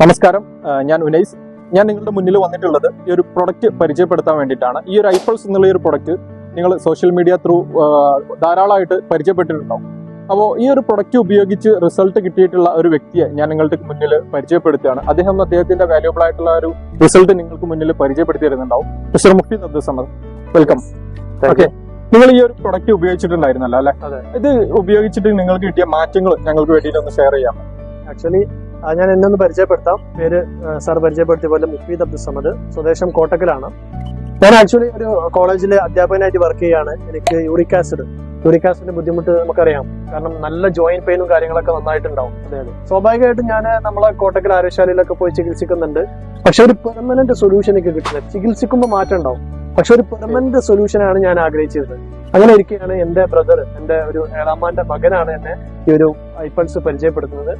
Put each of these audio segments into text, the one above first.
നമസ്കാരം, ഞാൻ ഉനൈസ്. ഞാൻ നിങ്ങളുടെ മുന്നിൽ വന്നിട്ടുള്ളത് ഈ ഒരു പ്രൊഡക്റ്റ് പരിചയപ്പെടുത്താൻ വേണ്ടിയിട്ടാണ്. ഈ ഒരു ഐപ്പൾസ് എന്നുള്ള ഒരു പ്രൊഡക്റ്റ് നിങ്ങൾ സോഷ്യൽ മീഡിയ ത്രൂ ധാരാളമായിട്ട് പരിചയപ്പെട്ടിട്ടുണ്ടാവും. അപ്പോൾ ഈ ഒരു പ്രൊഡക്റ്റ് ഉപയോഗിച്ച് റിസൾട്ട് കിട്ടിയിട്ടുള്ള ഒരു വ്യക്തിയെ ഞാൻ നിങ്ങൾക്ക് മുന്നിൽ പരിചയപ്പെടുത്തുകയാണ്. അദ്ദേഹത്തിന്റെ വാല്യൂബിൾ ആയിട്ടുള്ള ഒരു റിസൾട്ട് നിങ്ങൾക്ക് മുന്നിൽ പരിചയപ്പെടുത്തി തരുന്നുണ്ടാവും. Mister Mufeed Abdul Samad, welcome. Okay, നിങ്ങൾ ഈ ഒരു പ്രൊഡക്റ്റ് ഉപയോഗിച്ചിട്ടുണ്ടായിരുന്നല്ലോ അല്ലെ? ഇത് ഉപയോഗിച്ചിട്ട് നിങ്ങൾക്ക് കിട്ടിയ മാറ്റങ്ങൾ ഞങ്ങൾക്ക് വേണ്ടിയിട്ട് ഒന്ന് ഷെയർ ചെയ്യാം. ആക്ച്വലി ഞാൻ എന്നെ ഒന്ന് പരിചയപ്പെടുത്താം. പേര് സാർ പരിചയപ്പെടുത്തിയ പോലെ മുഫീദ് അബ്ദുൾ സമദ്, സ്വദേശം കോട്ടക്കലാണ്. ഞാൻ ആക്ച്വലി ഒരു കോളേജിലെ അധ്യാപകനായിട്ട് വർക്ക് ചെയ്യാണ്. എനിക്ക് യൂറിക് ആസിഡിന്റെ ബുദ്ധിമുട്ട് നമുക്കറിയാം. കാരണം നല്ല ജോയിന്റ് പെയിനും കാര്യങ്ങളൊക്കെ നന്നായിട്ടുണ്ടാവും. അതെ, സ്വാഭാവികമായിട്ടും ഞാൻ നമ്മളെ കോട്ടക്കൽ ആരോഗ്യശാലയിലൊക്കെ പോയി ചികിത്സിക്കുന്നുണ്ട്. പക്ഷെ ഒരു പെർമനന്റ് സൊല്യൂഷൻ എനിക്ക് കിട്ടുന്നത്. ചികിത്സിക്കുമ്പോൾ മാറ്റം ഉണ്ടാവും, പക്ഷെ ഒരു പെർമനന്റ് സൊല്യൂഷനാണ് ഞാൻ ആഗ്രഹിച്ചിരുന്നത്. അങ്ങനെ ഇരിക്കുകയാണ് എന്റെ ബ്രദർ, എന്റെ ഒരു ഏഴാമാന്റെ മകനാണ് എന്നെ ഈ ഒരു ഐപ്പൾസ് പരിചയപ്പെടുത്തുന്നത്.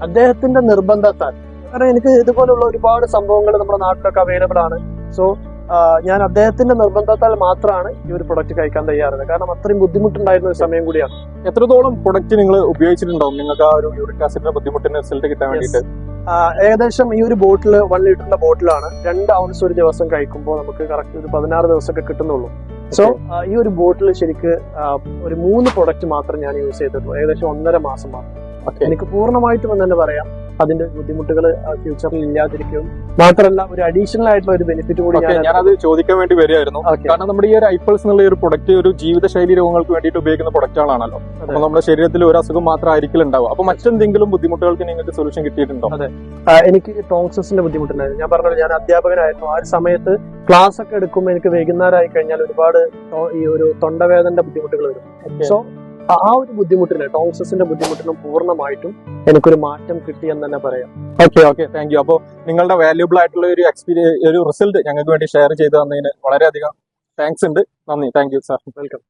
അദ്ദേഹത്തിന്റെ നിർബന്ധത്താൽ, കാരണം എനിക്ക് ഇതുപോലുള്ള ഒരുപാട് സംഭവങ്ങൾ നമ്മുടെ നാട്ടിലൊക്കെ അവൈലബിൾ ആണ്. സോ ഞാൻ അദ്ദേഹത്തിന്റെ നിർബന്ധത്താൽ മാത്രമാണ് ഈ ഒരു പ്രൊഡക്റ്റ് കഴിക്കാൻ തയ്യാറുള്ളത്. കാരണം അത്രയും ബുദ്ധിമുട്ടുണ്ടായിരുന്ന ഒരു സമയം കൂടിയാണ്. എത്രത്തോളം പ്രൊഡക്റ്റ് നിങ്ങൾ ഉപയോഗിച്ചിട്ടുണ്ടാവും നിങ്ങൾക്ക് ആ ഒരു യൂറിക് ആസിഡിന്റെ ബുദ്ധിമുട്ടിന്റെ റിസൾട്ട് കിട്ടാൻ വേണ്ടിയിട്ട്? ഏകദേശം ഈ ഒരു ബോട്ടിൽ 1 ലിറ്ററിന്റെ ബോട്ടിലാണ്. 2 ഔൺസ് ഒരു ദിവസം കഴിക്കുമ്പോൾ നമുക്ക് കറക്റ്റ് ഒരു 16 ദിവസമൊക്കെ കിട്ടുന്നുള്ളൂ. സോ ഈ ഒരു ബോട്ടിൽ ശരിക്ക് ഒരു 3 പ്രൊഡക്റ്റ് മാത്രം ഞാൻ യൂസ് ചെയ്തിട്ടുള്ളൂ. ഏകദേശം 1.5 മാസം മാത്രം. എനിക്ക് പൂർണ്ണമായിട്ടും എന്ന് തന്നെ പറയാം അതിന്റെ ബുദ്ധിമുട്ടുകൾ ഫ്യൂച്ചറിൽ ഇല്ലാതിരിക്കും. മാത്രമല്ല ഒരു അഡീഷണൽ ആയിട്ടുള്ള ഒരു ബെനിഫിറ്റ് കൂടി ഞാനത് ചോദിക്കാൻ വേണ്ടി വരികയായിരുന്നു. കാരണം നമ്മുടെ ഈ ഒരു ഐപ്പൾസ് എന്നുള്ള ഒരു പ്രൊഡക്റ്റ് ഒരു ജീവിതശൈലി രോഗങ്ങൾക്ക് വേണ്ടിയിട്ട് ഉപയോഗിക്കുന്ന പ്രൊഡക്റ്റുകളാണല്ലോ. അപ്പൊ നമ്മുടെ ശരീരത്തിൽ ഒരു അസുഖം മാത്രം ആയിരിക്കും ഉണ്ടാവും. അപ്പൊ മറ്റെന്തെങ്കിലും ബുദ്ധിമുട്ടുകൾക്ക് നിങ്ങൾക്ക് സൊല്യൂഷൻ കിട്ടിയിട്ടുണ്ടോ? അതെ, എനിക്ക് ടോൺസിന്റെ ബുദ്ധിമുട്ടുണ്ടായിരുന്നു. ഞാൻ പറഞ്ഞത് ഞാൻ അധ്യാപകനായിരുന്നു. ആ ഒരു സമയത്ത് ക്ലാസ് ഒക്കെ എടുക്കുമ്പോൾ എനിക്ക് വൈകുന്നേരമായി കഴിഞ്ഞാൽ ഒരുപാട് ഈ ഒരു തൊണ്ടവേദനയുടെ ബുദ്ധിമുട്ടുകൾ വരും. സോ ആ ഒരു ബുദ്ധിമുട്ടിന്, ടോൺസിന്റെ ബുദ്ധിമുട്ടിനും പൂർണ്ണമായിട്ടും എനിക്കൊരു മാറ്റം കിട്ടിയെന്ന് തന്നെ പറയാം. Okay, thank you. അപ്പോൾ നിങ്ങളുടെ വാല്യൂബിൾ ആയിട്ടുള്ള ഒരു ഒരു റിസൾട്ട് ഞങ്ങൾക്ക് വേണ്ടി ഷെയർ ചെയ്ത് തന്നതിന് വളരെയധികം താങ്ക്സ് ഉണ്ട്. നന്ദി. Thank you sir. വെൽക്കം.